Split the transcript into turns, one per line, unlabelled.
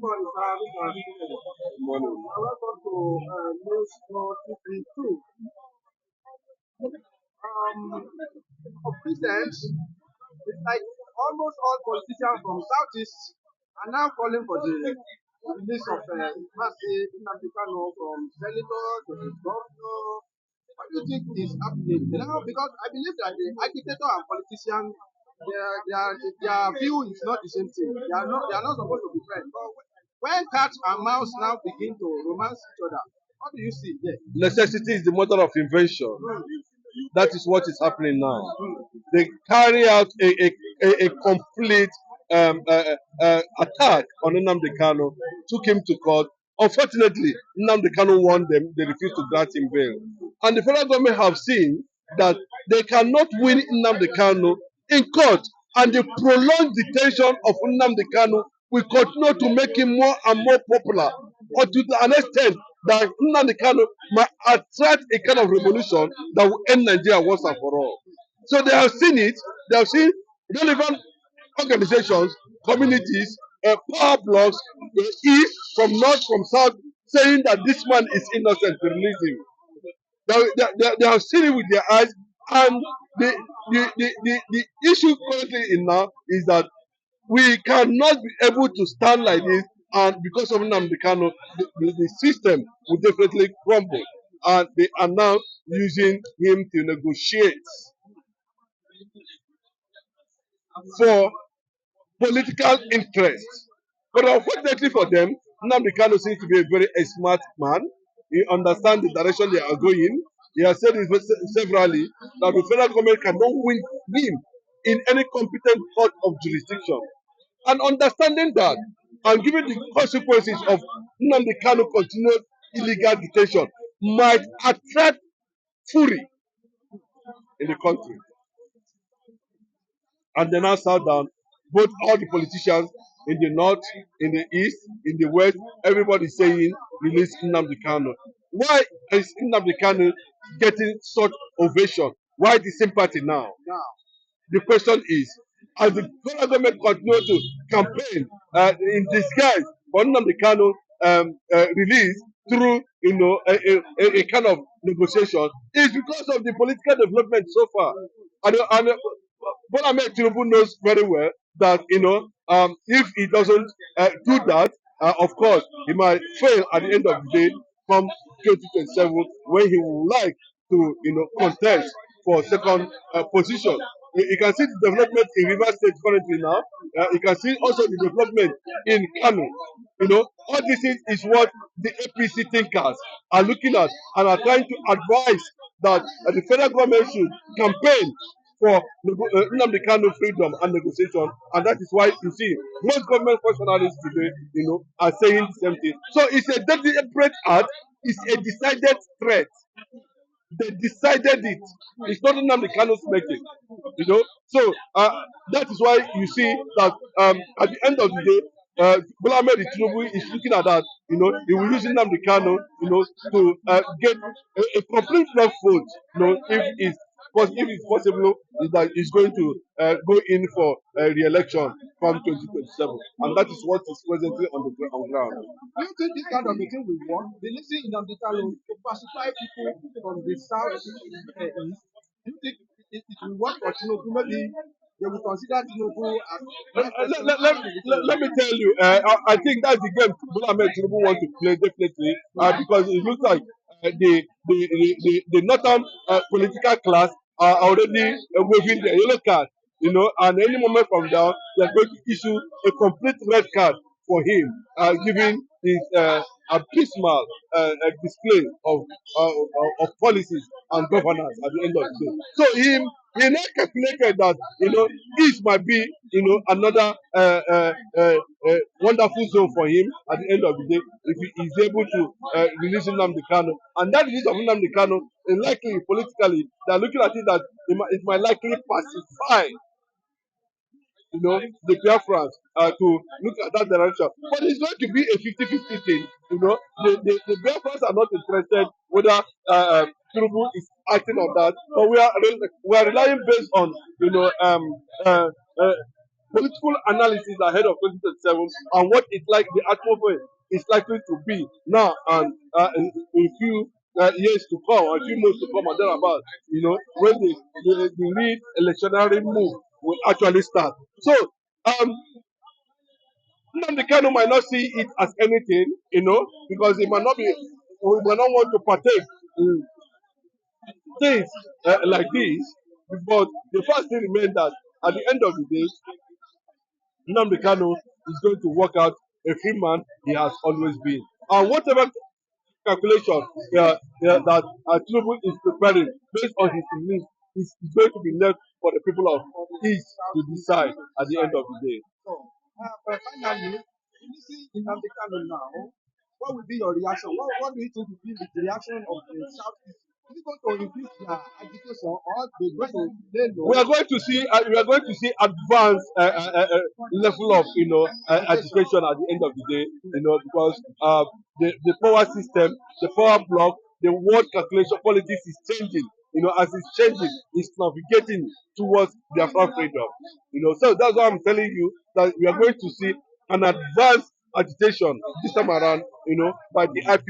Morning. Welcome to News 422. Of recent, it's like almost all politicians from Southeast are now calling for the release of massive Nnamdi Kanu, from senator to the governor. What do you think is happening now? Because I believe that the agitator and politician, their view is not the same thing. They are not supposed to be friends. But when cat and mouse now begin to romance each other, what do you see there?
Necessity is the mother of invention. That is what is happening now. They carry out a complete attack on Nnamdi Kanu, took him to court. Unfortunately, Nnamdi Kanu won them. They refused to grant him bail. And the federal government have seen that they cannot win Nnamdi Kanu in court. And the prolonged detention of Nnamdi Kanu will continue to make him more and more popular, or to an extent that Nnamdi Kanu might attract a kind of revolution that will end Nigeria once and for all. So they have seen it. They have seen relevant organizations, communities, power blocks, east, from north, from south, saying that this man is innocent to release him. They have seen it with their eyes, and the issue currently in now is that we cannot be able to stand like this, and because of Nnamdi Kanu, the system will definitely crumble, and they are now using him to negotiate for political interest. But unfortunately for them, Nnamdi Kanu seems to be a very smart man. He understands the direction they are going. He has said it severally that the federal government cannot win him in any competent court of jurisdiction. And understanding that, and given the consequences of Nnamdi Kanu continued illegal detention, might attract fury in the country. And they now sat down, both all the politicians in the north, in the east, in the west, everybody saying release Nnamdi Kanu. Why is Nnamdi Kanu getting such ovation? Why the sympathy now? The question is, as the federal government continue to campaign in disguise for Nnamdi Kanu release through a kind of negotiation, is because of the political development so far. And Bola Ahmed Tinubu knows very well that if he doesn't do that, of course he might fail at the end of the day come 2027, when he would like to contest for second position. You can see the development in Rivers State currently now. You can see also the development in Kano. All this is what the APC thinkers are looking at, and are trying to advise that the federal government should campaign for Nnamdi Kanu freedom and negotiation, and that is why you see most government functionaries today, are saying the same thing. So it's a deliberate act. It's a decided threat. They decided it. It's not Nnamdi Kanu's making. So that is why you see that at the end of the day, Bola Ahmed Tinubu is looking at that. He will use Nnamdi Kanu, to get a complete block vote. If it's possible, is that he's going to go in for re-election from 2027, and that is what is presently on the ground.
Do you think this kind of a thing will work? Releasing Nnamdi Kanu to pacify people from the south east? Do you think it will work for Tinubu? Maybe they will consider Tinubu as
Let me tell you, I think that's the game Bola Ahmed Tinubu want to play, definitely, because it looks like the northern political class are already waving the yellow card, and any moment from now they are going to issue a complete red card for him, giving his abysmal display of policies and governance at the end of the day. So he now calculated that this might be another wonderful zone for him at the end of the day, if he is able to release Nnamdi Kanu. And that release of Nnamdi Kanu, likely politically they are looking at it that it might likely pacify the Biafrans to look at that direction. But it's going to be a 50-50 thing. The Biafrans are not interested whether Tinubu is acting on that, but we are relying based on political analysis ahead of 2027 and what it's like the atmosphere is likely to be now and in few years to come, or a few months to come, and thereabout. When the real electionary move will actually start. So, um, Nnamdi Kanu might not see it as anything, because he might not be, we might not want to partake in things like this. But the first thing remains that at the end of the day, Nnamdi Kanu is going to work out a free man he has always been. And whatever calculation that Tinunbu is preparing based on his needs is going to be left for the people of East to decide at the end of the day.
So, but finally, when you see Nnamdi Kanu now, what will be your reaction? What do you think will be the reaction of the Southeast? Is it going to increase their agitation or they going to lay low?
We are going to see advanced level of education at the end of the day, because the power system, the power block, the world calculation politics is changing. As it's changing, it's navigating towards Biafra freedom. So that's why I'm telling you that we are going to see an advanced agitation this time around, by the IPOB.